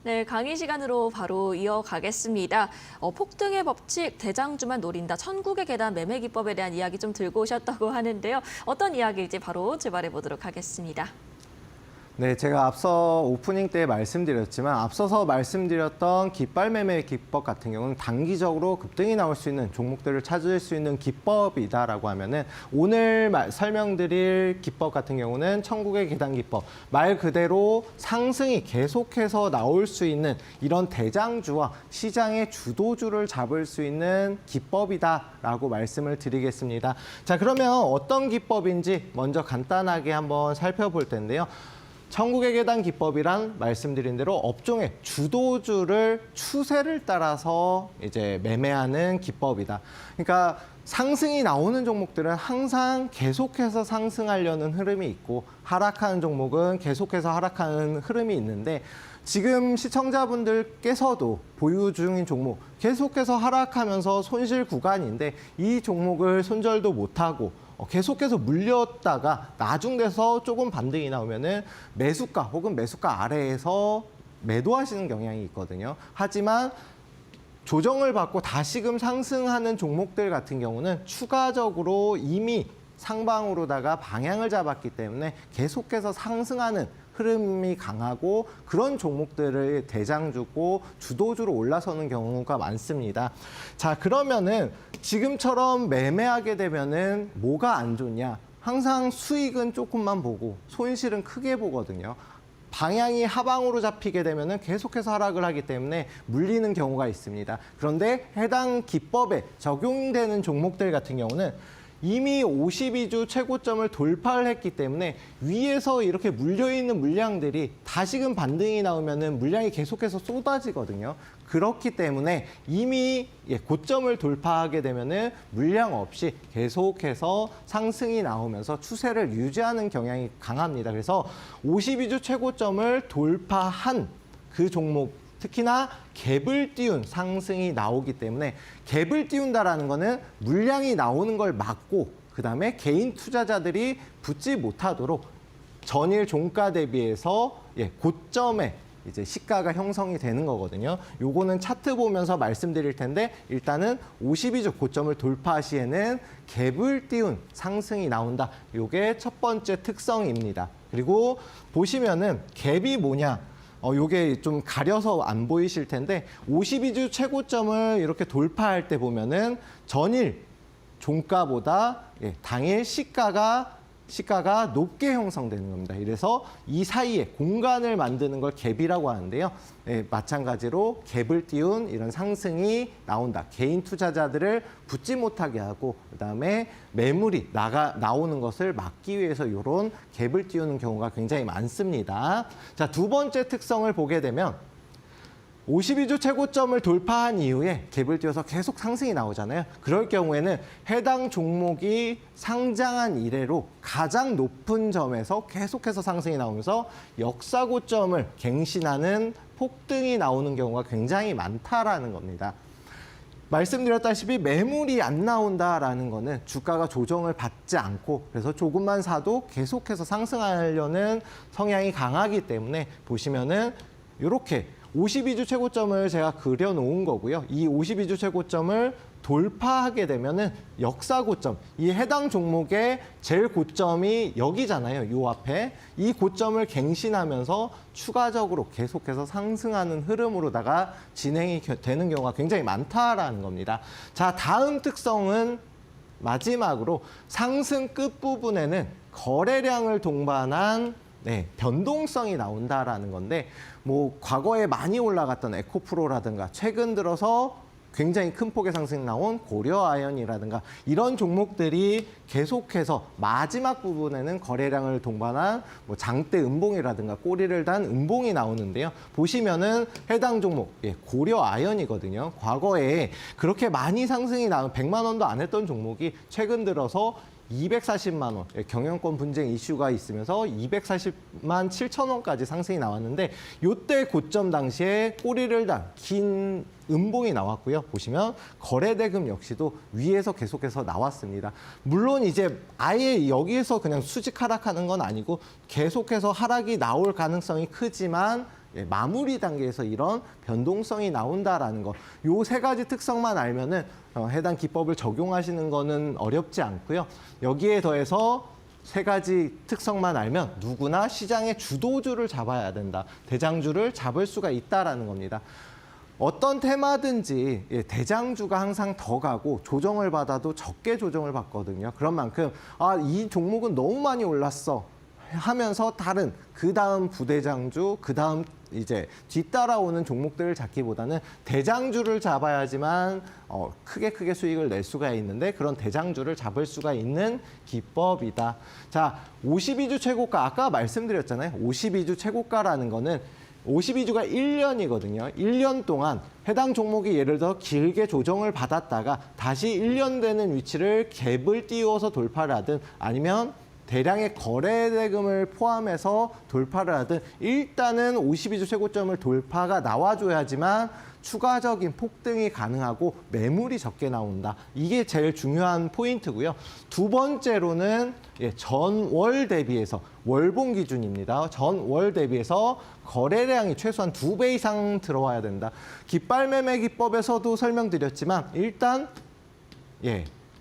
네, 강의 시간으로 바로 이어가겠습니다. 폭등의 법칙, 대장주만 노린다, 천국의 계단 매매 기법에 대한 이야기 좀 들고 오셨다고 하는데요. 어떤 이야기일지 바로 출발해 보도록 하겠습니다. 네, 제가 앞서 오프닝 때 말씀드렸지만 앞서서 말씀드렸던 깃발 매매 기법 같은 경우는 단기적으로 급등이 나올 수 있는 종목들을 찾을 수 있는 기법이다라고 하면은 오늘 설명드릴 기법 같은 경우는 천국의 계단 기법, 말 그대로 상승이 계속해서 나올 수 있는 이런 대장주와 시장의 주도주를 잡을 수 있는 기법이다라고 말씀을 드리겠습니다. 자, 그러면 어떤 기법인지 먼저 간단하게 한번 살펴볼 텐데요. 천국의 계단 기법이란 말씀드린 대로 업종의 주도주를 추세를 따라서 이제 매매하는 기법이다. 그러니까 상승이 나오는 종목들은 항상 계속해서 상승하려는 흐름이 있고 하락하는 종목은 계속해서 하락하는 흐름이 있는데 지금 시청자분들께서도 보유 중인 종목 계속해서 하락하면서 손실 구간인데 이 종목을 손절도 못하고 계속해서 물렸다가 나중돼서 조금 반등이 나오면은 매수가 혹은 매수가 아래에서 매도하시는 경향이 있거든요. 하지만 조정을 받고 다시금 상승하는 종목들 같은 경우는 추가적으로 이미 상방으로다가 방향을 잡았기 때문에 계속해서 상승하는 흐름이 강하고 그런 종목들을 대장주고 주도주로 올라서는 경우가 많습니다. 자, 그러면은 지금처럼 매매하게 되면은 뭐가 안 좋냐? 항상 수익은 조금만 보고 손실은 크게 보거든요. 방향이 하방으로 잡히게 되면은 계속해서 하락을 하기 때문에 물리는 경우가 있습니다. 그런데 해당 기법에 적용되는 종목들 같은 경우는 이미 52주 최고점을 돌파를 했기 때문에 위에서 이렇게 물려있는 물량들이 다시금 반등이 나오면은 물량이 계속해서 쏟아지거든요. 그렇기 때문에 이미 고점을 돌파하게 되면은 물량 없이 계속해서 상승이 나오면서 추세를 유지하는 경향이 강합니다. 그래서 52주 최고점을 돌파한 그 종목 특히나 갭을 띄운 상승이 나오기 때문에 갭을 띄운다라는 거는 물량이 나오는 걸 막고 그다음에 개인 투자자들이 붙지 못하도록 전일 종가 대비해서 고점에 이제 시가가 형성이 되는 거거든요. 요거는 차트 보면서 말씀드릴 텐데 일단은 52주 고점을 돌파 시에는 갭을 띄운 상승이 나온다. 요게 첫 번째 특성입니다. 그리고 보시면은 갭이 뭐냐? 요게 좀 가려서 안 보이실 텐데 52주 최고점을 이렇게 돌파할 때 보면은 전일 종가보다 당일 시가가 높게 형성되는 겁니다. 이래서 이 사이에 공간을 만드는 걸 갭이라고 하는데요. 마찬가지로 갭을 띄운 이런 상승이 나온다. 개인 투자자들을 붙지 못하게 하고 그다음에 매물이 나오는 것을 막기 위해서 이런 갭을 띄우는 경우가 굉장히 많습니다. 자, 두 번째 특성을 보게 되면 52주 최고점을 돌파한 이후에 갭을 띄워서 계속 상승이 나오잖아요. 그럴 경우에는 해당 종목이 상장한 이래로 가장 높은 점에서 계속해서 상승이 나오면서 역사 고점을 갱신하는 폭등이 나오는 경우가 굉장히 많다라는 겁니다. 말씀드렸다시피 매물이 안 나온다라는 거는 주가가 조정을 받지 않고 그래서 조금만 사도 계속해서 상승하려는 성향이 강하기 때문에 보시면은 이렇게 52주 최고점을 제가 그려놓은 거고요. 이 52주 최고점을 돌파하게 되면은 역사 고점, 이 해당 종목의 제일 고점이 여기잖아요. 요 앞에. 이 고점을 갱신하면서 추가적으로 계속해서 상승하는 흐름으로다가 진행이 되는 경우가 굉장히 많다라는 겁니다. 자, 다음 특성은 마지막으로 상승 끝부분에는 거래량을 동반한 변동성이 나온다라는 건데 뭐 과거에 많이 올라갔던 에코프로라든가 최근 들어서 굉장히 큰 폭의 상승이 나온 고려아연이라든가 이런 종목들이 계속해서 마지막 부분에는 거래량을 동반한 뭐 장대 음봉이라든가 꼬리를 단 음봉이 나오는데요. 보시면은 해당 종목 고려아연이거든요. 과거에 그렇게 많이 상승이 나온 100만 원도 안 했던 종목이 최근 들어서 240만 원 경영권 분쟁 이슈가 있으면서 240만 7천 원까지 상승이 나왔는데 이때 고점 당시에 꼬리를 단 긴 음봉이 나왔고요. 보시면 거래대금 역시도 위에서 계속해서 나왔습니다. 물론 이제 아예 여기에서 그냥 수직 하락하는 건 아니고 계속해서 하락이 나올 가능성이 크지만 마무리 단계에서 이런 변동성이 나온다라는 거. 요 세 가지 특성만 알면은 해당 기법을 적용하시는 거는 어렵지 않고요. 여기에 더해서 세 가지 특성만 알면 누구나 시장의 주도주를 잡아야 된다. 대장주를 잡을 수가 있다라는 겁니다. 어떤 테마든지 대장주가 항상 더 가고 조정을 받아도 적게 조정을 받거든요. 그런 만큼 이 종목은 너무 많이 올랐어 하면서 다른 그 다음 부대장주, 그 다음 이제 뒤따라오는 종목들을 잡기보다는 대장주를 잡아야지만 크게 수익을 낼 수가 있는데 그런 대장주를 잡을 수가 있는 기법이다. 자, 52주 최고가 아까 말씀드렸잖아요. 52주 최고가라는 거는 52주가 1년이거든요. 1년 동안 해당 종목이 예를 들어 길게 조정을 받았다가 다시 1년 되는 위치를 갭을 띄워서 돌파를 하든 아니면 대량의 거래 대금을 포함해서 돌파를 하든 일단은 52주 최고점을 돌파가 나와줘야지만 추가적인 폭등이 가능하고 매물이 적게 나온다. 이게 제일 중요한 포인트고요. 두 번째로는 전월 대비해서 월봉 기준입니다. 전월 대비해서 거래량이 최소한 2배 이상 들어와야 된다. 깃발 매매 기법에서도 설명드렸지만 일단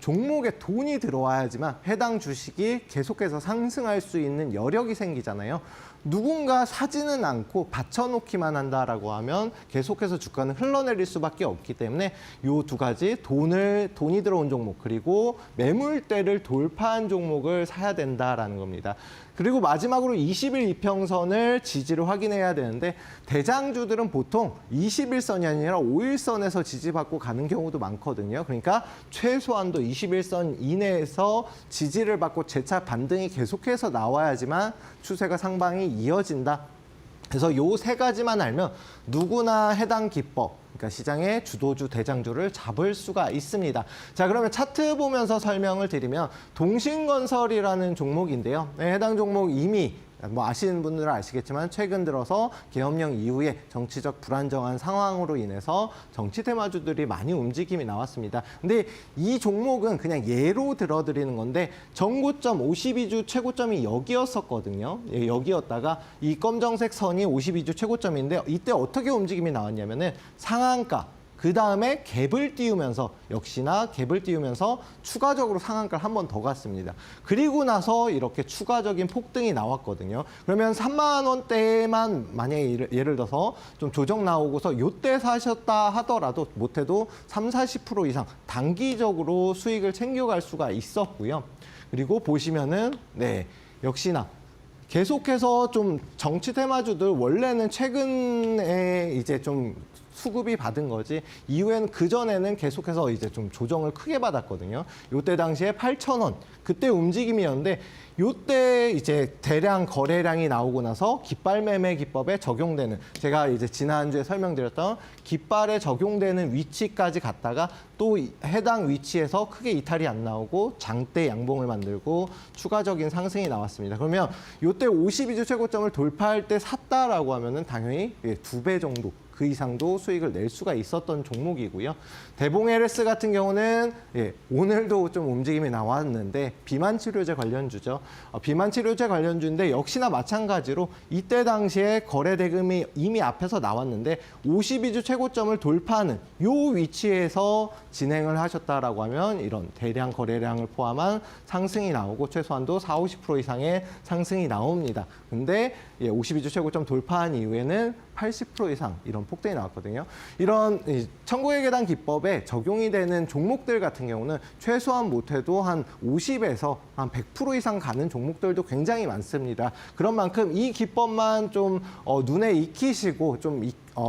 종목에 돈이 들어와야지만 해당 주식이 계속해서 상승할 수 있는 여력이 생기잖아요. 누군가 사지는 않고 받쳐놓기만 한다라고 하면 계속해서 주가는 흘러내릴 수밖에 없기 때문에 이 두 가지 돈이 들어온 종목 그리고 매물대를 돌파한 종목을 사야 된다라는 겁니다. 그리고 마지막으로 20일 이평선을 지지를 확인해야 되는데 대장주들은 보통 21선이 아니라 5일선에서 지지받고 가는 경우도 많거든요. 그러니까 최소한도 21선 이내에서 지지를 받고 재차 반등이 계속해서 나와야지만 추세가 상방이 이어진다. 그래서 요 세 가지만 알면 누구나 해당 기법, 그러니까 시장의 주도주, 대장주를 잡을 수가 있습니다. 자, 그러면 차트 보면서 설명을 드리면 동신건설이라는 종목인데요. 해당 종목 이미 아시는 분들은 아시겠지만 최근 들어서 계엄령 이후에 정치적 불안정한 상황으로 인해서 정치 테마주들이 많이 움직임이 나왔습니다. 근데 이 종목은 그냥 예로 들어드리는 건데 전고점 52주 최고점이 여기였었거든요. 여기였다가 이 검정색 선이 52주 최고점인데 이때 어떻게 움직임이 나왔냐면은 상한가 그 다음에 갭을 띄우면서 역시나 갭을 띄우면서 추가적으로 상한가를 한 번 더 갔습니다. 그리고 나서 이렇게 추가적인 폭등이 나왔거든요. 그러면 3만 원대만 만약에 예를 들어서 좀 조정 나오고서 요때 사셨다 하더라도 못해도 30~40% 이상 단기적으로 수익을 챙겨갈 수가 있었고요. 그리고 보시면은 역시나 계속해서 좀 정치 테마주들 원래는 최근에 이제 좀 수급이 받은 거지 이후에는 그전에는 계속해서 이제 좀 조정을 크게 받았거든요. 요때 당시에 8,000원 그때 움직임이었는데 요때 이제 대량 거래량이 나오고 나서 깃발 매매 기법에 적용되는 제가 이제 지난주에 설명드렸던 깃발에 적용되는 위치까지 갔다가 또 해당 위치에서 크게 이탈이 안 나오고 장대 양봉을 만들고 추가적인 상승이 나왔습니다. 그러면 요때 52주 최고점을 돌파할 때 샀다라고 하면은 당연히 2배 정도 그 이상도 수익을 낼 수가 있었던 종목이고요. 대봉 LS 같은 경우는 오늘도 좀 움직임이 나왔는데 비만 치료제 관련주죠. 비만 치료제 관련주인데 역시나 마찬가지로 이때 당시에 거래 대금이 이미 앞에서 나왔는데 52주 최고점을 돌파하는 요 위치에서 진행을 하셨다라고 하면 이런 대량 거래량을 포함한 상승이 나오고 최소한도 40~50% 이상의 상승이 나옵니다. 근데 52주 최고점 돌파한 이후에는 80% 이상 이런 폭등이 나왔거든요. 이런 천국의 계단 기법에 적용이 되는 종목들 같은 경우는 최소한 못해도 한 50에서 한 100% 이상 가는 종목들도 굉장히 많습니다. 그런 만큼 이 기법만 좀 눈에 익히시고 좀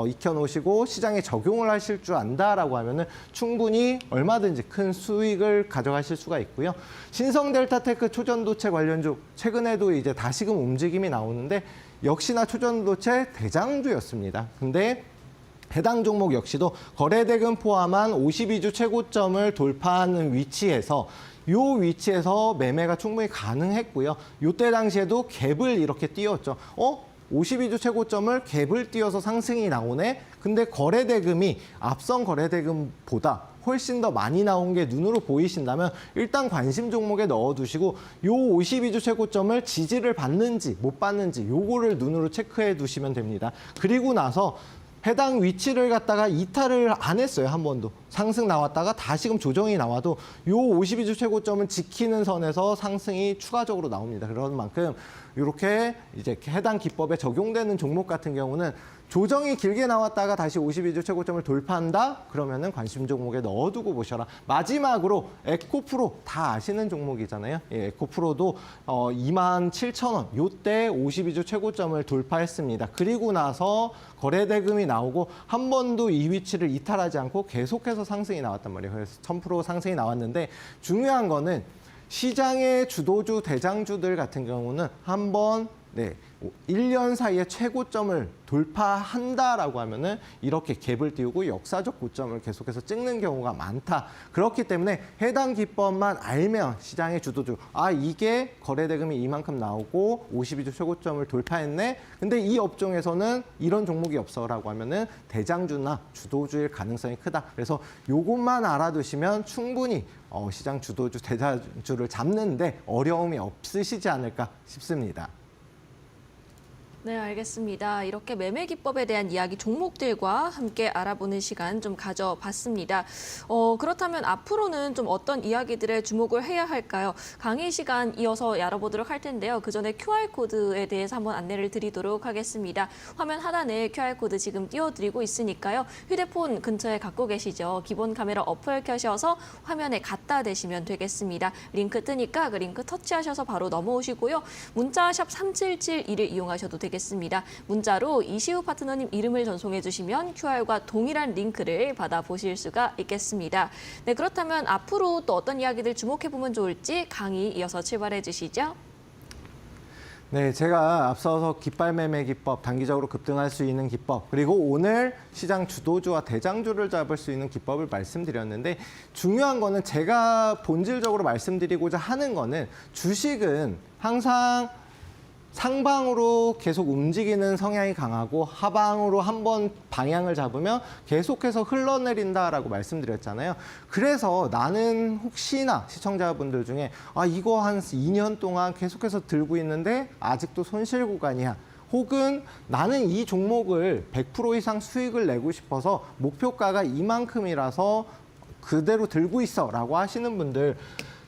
익혀놓으시고 시장에 적용을 하실 줄 안다라고 하면은 충분히 얼마든지 큰 수익을 가져가실 수가 있고요. 신성델타테크 초전도체 관련주 최근에도 이제 다시금 움직임이 나오는데 역시나 초전도체 대장주였습니다. 근데 해당 종목 역시도 거래대금 포함한 52주 최고점을 돌파하는 위치에서 요 위치에서 매매가 충분히 가능했고요. 요때 당시에도 갭을 이렇게 띄웠죠. 52주 최고점을 갭을 띄어서 상승이 나오네. 근데 거래대금이 앞선 거래대금보다 훨씬 더 많이 나온 게 눈으로 보이신다면 일단 관심 종목에 넣어두시고 요 52주 최고점을 지지를 받는지 못 받는지 요거를 눈으로 체크해 두시면 됩니다. 그리고 나서 해당 위치를 갖다가 이탈을 안 했어요. 한 번도. 상승 나왔다가 다시금 조정이 나와도 요 52주 최고점은 지키는 선에서 상승이 추가적으로 나옵니다. 그런 만큼 이렇게 이제 해당 기법에 적용되는 종목 같은 경우는 조정이 길게 나왔다가 다시 52주 최고점을 돌파한다? 그러면은 관심 종목에 넣어두고 보셔라. 마지막으로 에코프로 다 아시는 종목이잖아요. 예, 에코프로도 27,000원 요때 52주 최고점을 돌파했습니다. 그리고 나서 거래대금이 나오고 한 번도 이 위치를 이탈하지 않고 계속해서 상승이 나왔단 말이에요. 그래서 1000% 상승이 나왔는데 중요한 거는 시장의 주도주, 대장주들 같은 경우는 한번 1년 사이에 최고점을 돌파한다라고 하면은 이렇게 갭을 띄우고 역사적 고점을 계속해서 찍는 경우가 많다. 그렇기 때문에 해당 기법만 알면 시장의 주도주, 이게 거래대금이 이만큼 나오고 52주 최고점을 돌파했네. 근데 이 업종에서는 이런 종목이 없어라고 하면은 대장주나 주도주일 가능성이 크다. 그래서 요것만 알아두시면 충분히 시장 주도주, 대장주를 잡는데 어려움이 없으시지 않을까 싶습니다. 네, 알겠습니다. 이렇게 매매 기법에 대한 이야기 종목들과 함께 알아보는 시간 좀 가져봤습니다. 그렇다면 앞으로는 좀 어떤 이야기들에 주목을 해야 할까요? 강의 시간 이어서 알아보도록 할 텐데요. 그 전에 QR코드에 대해서 한번 안내를 드리도록 하겠습니다. 화면 하단에 QR코드 지금 띄워드리고 있으니까요. 휴대폰 근처에 갖고 계시죠? 기본 카메라 어플 켜셔서 화면에 갖다 대시면 되겠습니다. 링크 뜨니까 그 링크 터치하셔서 바로 넘어오시고요. 문자 샵 3771을 이용하셔도 되겠습니다. 문자로 이시우 파트너님 이름을 전송해 주시면 QR과 동일한 링크를 받아보실 수가 있겠습니다. 네, 그렇다면 앞으로 또 어떤 이야기들 주목해보면 좋을지 강의 이어서 출발해 주시죠. 네, 제가 앞서서 깃발 매매 기법, 단기적으로 급등할 수 있는 기법, 그리고 오늘 시장 주도주와 대장주를 잡을 수 있는 기법을 말씀드렸는데 중요한 거는 제가 본질적으로 말씀드리고자 하는 거는 주식은 항상 상방으로 계속 움직이는 성향이 강하고 하방으로 한번 방향을 잡으면 계속해서 흘러내린다라고 말씀드렸잖아요. 그래서 나는 혹시나 시청자분들 중에 이거 한 2년 동안 계속해서 들고 있는데 아직도 손실 구간이야. 혹은 나는 이 종목을 100% 이상 수익을 내고 싶어서 목표가가 이만큼이라서 그대로 들고 있어라고 하시는 분들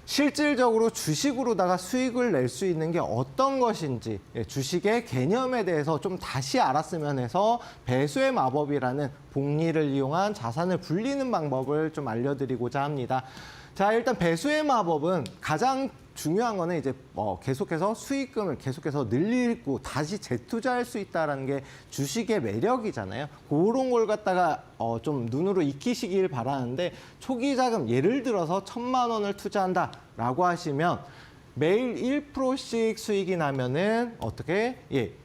실질적으로 주식으로다가 수익을 낼 수 있는 게 어떤 것인지 주식의 개념에 대해서 좀 다시 알았으면 해서 배수의 마법이라는 복리를 이용한 자산을 불리는 방법을 좀 알려드리고자 합니다. 자, 일단 배수의 마법은 가장 중요한 거는 이제 계속해서 수익금을 계속해서 늘리고 다시 재투자할 수 있다는 게 주식의 매력이잖아요. 그런 걸 갖다가 좀 눈으로 익히시길 바라는데 초기 자금 예를 들어서 1,000만 원을 투자한다라고 하시면 매일 1%씩 수익이 나면은 어떻게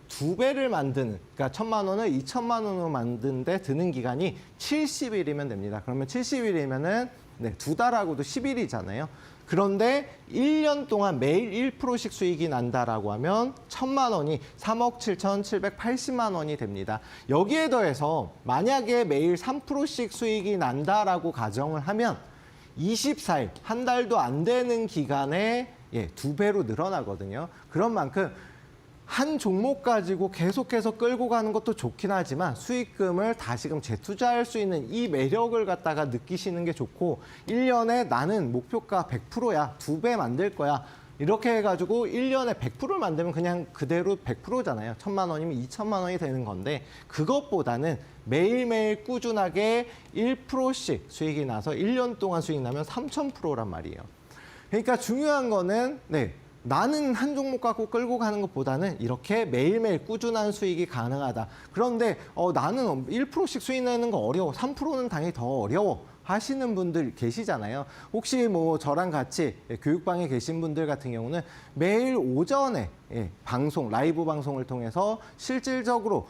2배를 만드는, 그러니까 1,000만 원을 2,000만 원으로 만드는데 드는 기간이 70일이면 됩니다. 그러면 70일이면은 2달하고도 10일이잖아요. 그런데 1년 동안 매일 1%씩 수익이 난다라고 하면 1,000만 원이 3억 7,780만 원이 됩니다. 여기에 더해서 만약에 매일 3%씩 수익이 난다라고 가정을 하면 24일, 한 달도 안 되는 기간에 2배로 늘어나거든요. 그런 만큼 한 종목 가지고 계속해서 끌고 가는 것도 좋긴 하지만 수익금을 다시금 재투자할 수 있는 이 매력을 갖다가 느끼시는 게 좋고 1년에 나는 목표가 100%야. 2배 만들 거야. 이렇게 해가지고 1년에 100%를 만들면 그냥 그대로 100%잖아요. 1,000만 원이면 2,000만 원이 되는 건데 그것보다는 매일매일 꾸준하게 1%씩 수익이 나서 1년 동안 수익 나면 3,000%란 말이에요. 그러니까 중요한 거는 나는 한 종목 갖고 끌고 가는 것보다는 이렇게 매일매일 꾸준한 수익이 가능하다. 그런데 나는 1%씩 수익 내는 거 어려워. 3%는 당연히 더 어려워. 하시는 분들 계시잖아요. 혹시 저랑 같이 교육방에 계신 분들 같은 경우는 매일 오전에 방송, 라이브 방송을 통해서 실질적으로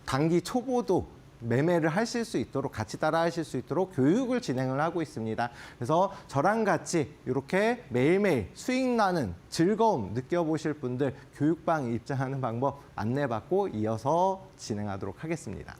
단기 초보도 매매를 하실 수 있도록 같이 따라 하실 수 있도록 교육을 진행을 하고 있습니다. 그래서 저랑 같이 이렇게 매일매일 수익 나는 즐거움 느껴보실 분들 교육방 입장하는 방법 안내받고 이어서 진행하도록 하겠습니다.